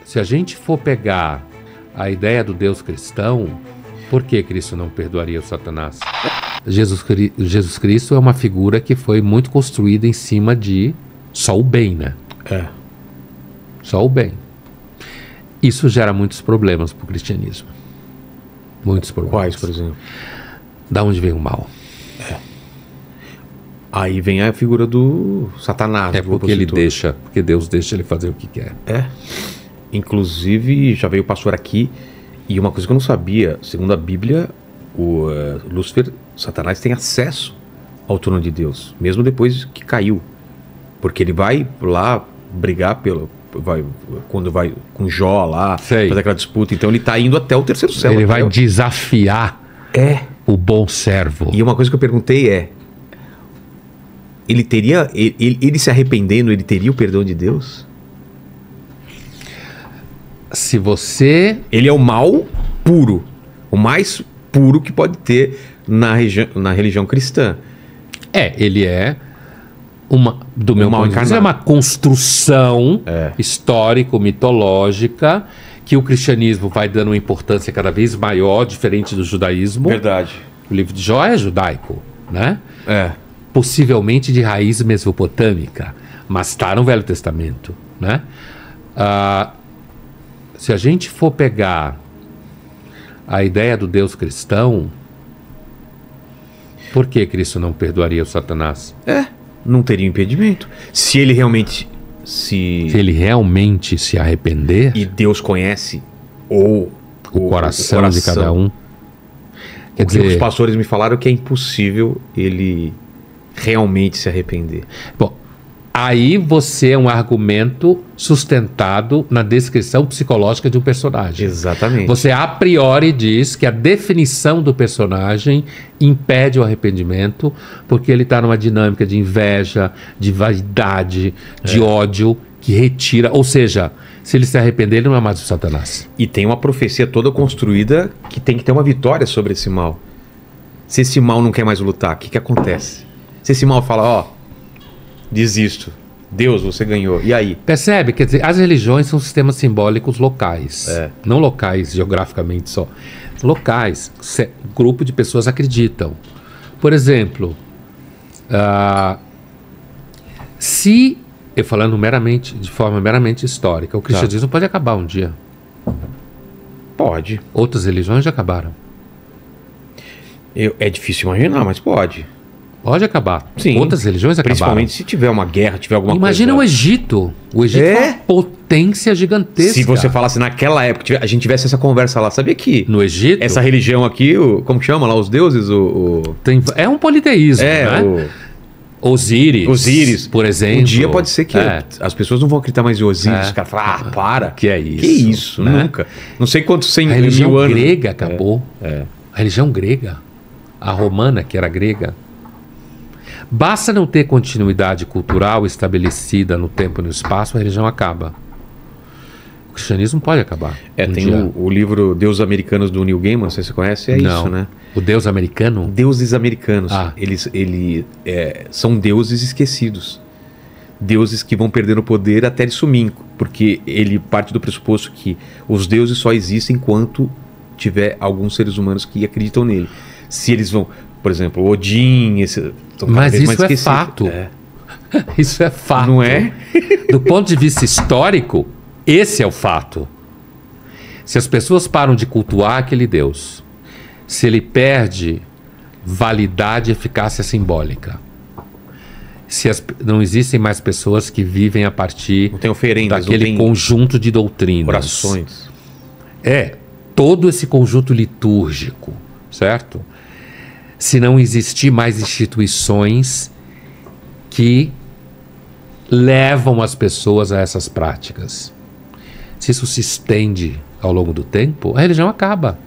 se a gente for pegar a ideia do Deus cristão, por que Cristo não perdoaria o Satanás? Jesus Cristo é uma figura que foi muito construída em cima de só o bem, né? Só o bem. Isso gera muitos problemas para o cristianismo. Muitos problemas. Quais, por exemplo? Da onde vem o mal? Aí vem a figura do Satanás. É porque porque Deus deixa ele fazer o que quer. Inclusive, já veio o pastor aqui, e uma coisa que eu não sabia, segundo a Bíblia, o Lúcifer, Satanás tem acesso ao trono de Deus, mesmo depois que caiu. Porque ele vai lá brigar quando vai com Jó lá, fazer aquela disputa. Então ele está indo até o terceiro céu. Ele vai desafiar o bom servo. E uma coisa que eu perguntei ele se arrependendo, ele teria o perdão de Deus? Se você... Ele é o mal puro, o mais puro que pode ter na religião cristã. Ele é do meu ponto de vista, é uma construção histórico-mitológica que o cristianismo vai dando uma importância cada vez maior, diferente do judaísmo. Verdade. O livro de Jó é judaico, né? Possivelmente de raiz mesopotâmica, mas está no Velho Testamento, né? Se a gente for pegar a ideia do Deus cristão, por que Cristo não perdoaria o Satanás? Não teria impedimento. Se ele realmente se arrepender, e Deus conhece o coração de cada um. Quer dizer, os pastores me falaram que é impossível ele realmente se arrepender. Bom, aí você é um argumento sustentado na descrição psicológica de um personagem. Exatamente. Você a priori diz que a definição do personagem impede o arrependimento porque ele está numa dinâmica de inveja, de vaidade, de ódio, que retira... Ou seja, se ele se arrepender, ele não é mais o Satanás. E tem uma profecia toda construída que tem que ter uma vitória sobre esse mal. Se esse mal não quer mais lutar, o que acontece? Se esse mal fala, desisto. Deus, você ganhou. E aí? Percebe? Quer dizer, as religiões são sistemas simbólicos locais. Não locais geograficamente só. Locais. Grupo de pessoas acreditam. Por exemplo, se, eu falando de forma meramente histórica, o cristianismo pode acabar um dia. Pode. Outras religiões já acabaram. É difícil imaginar, mas pode. Pode acabar. Sim. Outras religiões acabaram. Principalmente se tiver uma guerra, tiver alguma coisa. Imagina o Egito. O Egito é uma potência gigantesca. Se você falasse naquela época, a gente tivesse essa conversa lá, sabia que no Egito, essa religião aqui, como que chama lá, os deuses? É um politeísmo, né? Osíris, por exemplo. Um dia pode ser que as pessoas não vão acreditar mais em Osíris. Os caras falam, para. Que é isso? Que isso, né? Nunca. Não sei quantos 100 mil anos. A religião grega acabou. A religião grega. A romana, que era grega. Basta não ter continuidade cultural estabelecida no tempo e no espaço, a religião acaba. O cristianismo pode acabar. Tem o livro Deuses Americanos do Neil Gaiman, você conhece? Não. Isso, né? O Deus americano? Deuses americanos. Eles são deuses esquecidos. Deuses que vão perdendo poder até ele sumir. Porque ele parte do pressuposto que os deuses só existem enquanto tiver alguns seres humanos que acreditam nele. Se eles vão... Por exemplo, Odin... Mas isso é fato. Isso é fato. Não é? Do ponto de vista histórico, esse é o fato. Se as pessoas param de cultuar aquele Deus, se ele perde validade e eficácia simbólica, se não existem mais pessoas que vivem a partir daquele conjunto de doutrinas. Orações. Todo esse conjunto litúrgico, certo? Se não existir mais instituições que levam as pessoas a essas práticas. Se isso se estende ao longo do tempo, a religião acaba.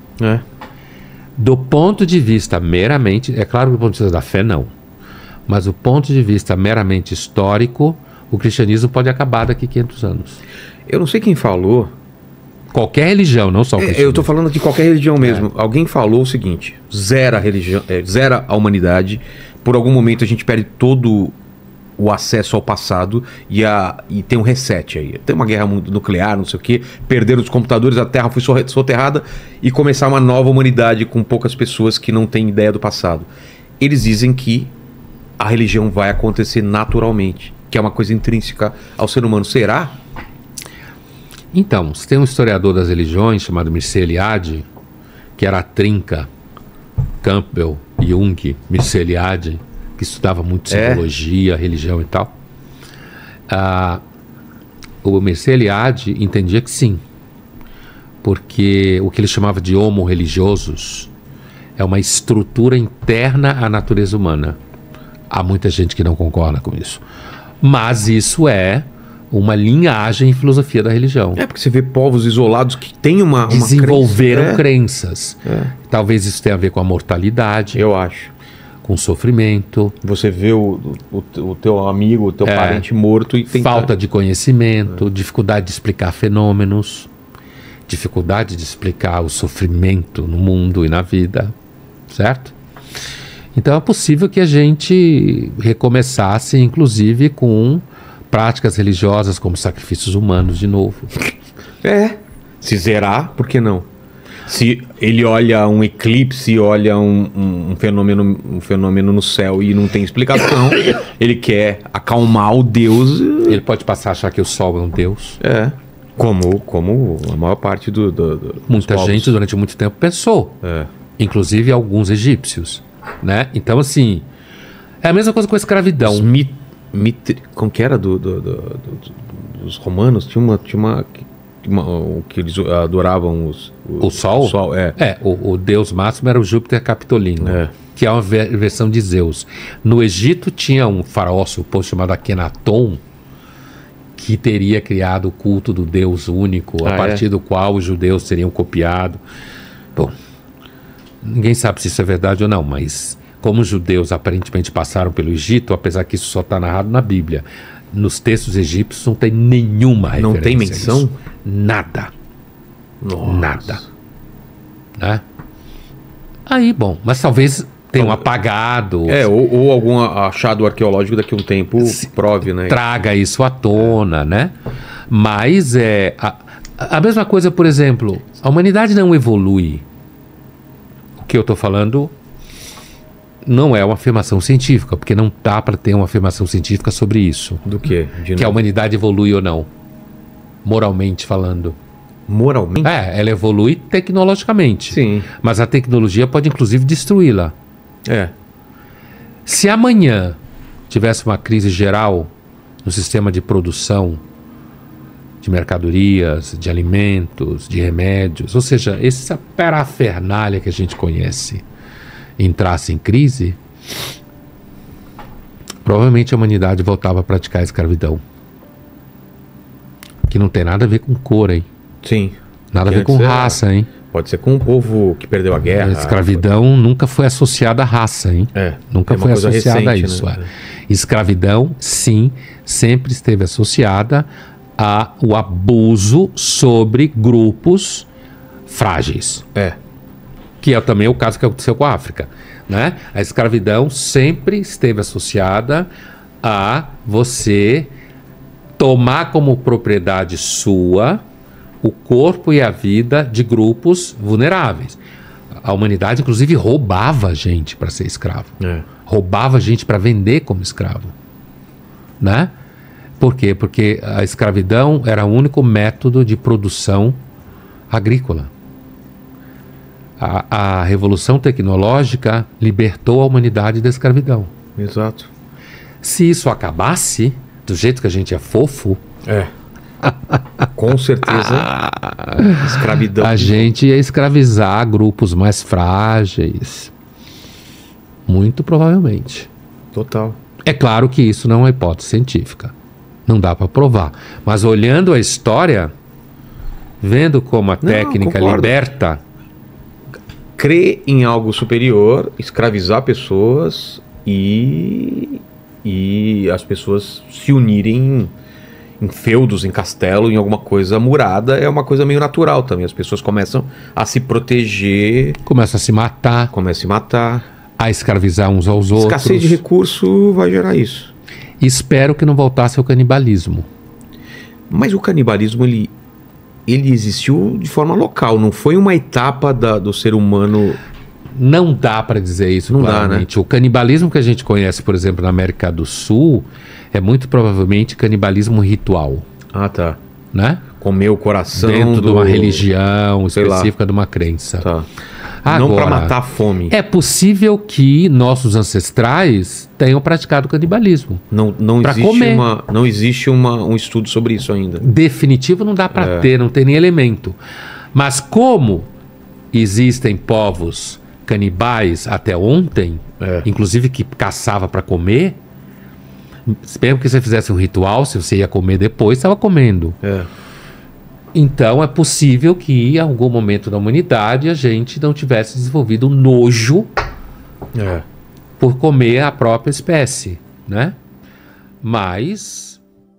Do ponto de vista meramente... É claro que do ponto de vista da fé, não. Mas do ponto de vista meramente histórico, o cristianismo pode acabar daqui a 500 anos. Eu não sei quem falou... Qualquer religião, não só o cristianismo. Eu estou falando de qualquer religião mesmo. Alguém falou o seguinte: zera a religião, zera a humanidade. Por algum momento a gente perde todo o acesso ao passado e tem um reset aí. Tem uma guerra nuclear, não sei o quê, perderam os computadores, a Terra foi soterrada e começar uma nova humanidade com poucas pessoas que não têm ideia do passado. Eles dizem que a religião vai acontecer naturalmente, que é uma coisa intrínseca ao ser humano. Será? Então, você tem um historiador das religiões chamado Mircea Eliade, que era a trinca Campbell, Jung, Mircea Eliade, que estudava muito simbologia, religião e tal. O Mircea Eliade entendia que sim, porque o que ele chamava de homo religiosos é uma estrutura interna à natureza humana. Há muita gente que não concorda com isso, mas isso é uma linhagem em filosofia da religião. Porque você vê povos isolados que têm uma desenvolveram crenças. Talvez isso tenha a ver com a mortalidade. Eu acho. Com sofrimento. Você vê o teu amigo, o teu parente morto e tenta... Falta de conhecimento, dificuldade de explicar fenômenos, dificuldade de explicar o sofrimento no mundo e na vida, certo? Então é possível que a gente recomeçasse, inclusive, com práticas religiosas como sacrifícios humanos de novo. Se zerar, por que não? Se ele olha um eclipse, olha um fenômeno no céu e não tem explicação, ele quer acalmar o Deus. Ele pode passar a achar que o Sol é um Deus. Como a maior parte muita gente durante muito tempo pensou. Inclusive alguns egípcios, né? Então, assim, é a mesma coisa com a escravidão. Como que era dos romanos? Tinha uma que eles adoravam o Sol? O Sol, o deus máximo era o Júpiter Capitolino, que é uma versão de Zeus. No Egito tinha um faraó suposto chamado Akenaton, que teria criado o culto do Deus único, a partir do qual os judeus teriam copiado. Bom, ninguém sabe se isso é verdade ou não, mas como os judeus aparentemente passaram pelo Egito, apesar que isso só está narrado na Bíblia, nos textos egípcios não tem nenhuma referência. Não tem menção? Nisso. Nada. Nossa. Nada. Né? Aí, bom, mas talvez tenham apagado. Ou algum achado arqueológico daqui a um tempo prove, né? Traga isso à tona, né? Mas a mesma coisa, por exemplo, a humanidade não evolui. O que eu estou falando não é uma afirmação científica, porque não dá para ter uma afirmação científica sobre isso. Do quê? Que a humanidade evolui ou não, moralmente falando. Moralmente? Ela evolui tecnologicamente. Sim. Mas a tecnologia pode inclusive destruí-la. Se amanhã tivesse uma crise geral no sistema de produção de mercadorias, de alimentos, de remédios, ou seja, essa parafernália que a gente conhece, entrasse em crise, provavelmente a humanidade voltava a praticar a escravidão. Que não tem nada a ver com cor, hein? Sim. Nada a ver com raça, hein? Pode ser com um povo que perdeu a guerra. A escravidão nunca foi associada à raça, hein? Nunca foi associada a isso. Né? Escravidão, sim, sempre esteve associada ao abuso sobre grupos frágeis. Que é também o caso que aconteceu com a África, né? A escravidão sempre esteve associada a você tomar como propriedade sua o corpo e a vida de grupos vulneráveis. A humanidade, inclusive, roubava gente para ser escravo. Roubava gente para vender como escravo. Né? Por quê? Porque a escravidão era o único método de produção agrícola. A revolução tecnológica libertou a humanidade da escravidão. Exato. Se isso acabasse, do jeito que a gente é fofo... Com certeza, escravidão. A gente ia escravizar grupos mais frágeis. Muito provavelmente. Total. É claro que isso não é uma hipótese científica. Não dá para provar. Mas olhando a história, vendo como a técnica liberta... Crer em algo superior, escravizar pessoas e as pessoas se unirem em feudos, em castelo, em alguma coisa murada, é uma coisa meio natural também. As pessoas começam a se proteger. Começam a se matar. Começam a se matar. A escravizar uns aos outros. Escassez de recurso vai gerar isso. Espero que não voltasse ao canibalismo. Mas o canibalismo, ele existiu de forma local, não foi uma etapa do ser humano... Não dá para dizer isso Não claramente. dá, né? O canibalismo que a gente conhece, por exemplo, na América do Sul, é muito provavelmente canibalismo ritual, Ah, tá. né? Comer o coração Dentro de uma religião sei lá. específica, de uma crença. Tá. Não para Agora, matar a fome. é possível que nossos ancestrais tenham praticado canibalismo. Não Pra existe, comer. não existe um estudo sobre isso ainda. Definitivo não dá para ter, não tem nem elemento. Mas como existem povos canibais até ontem, inclusive que caçava para comer, mesmo que você fizesse um ritual, se você ia comer depois, estava comendo. Então é possível que em algum momento da humanidade a gente não tivesse desenvolvido um nojo por comer a própria espécie, né? Mas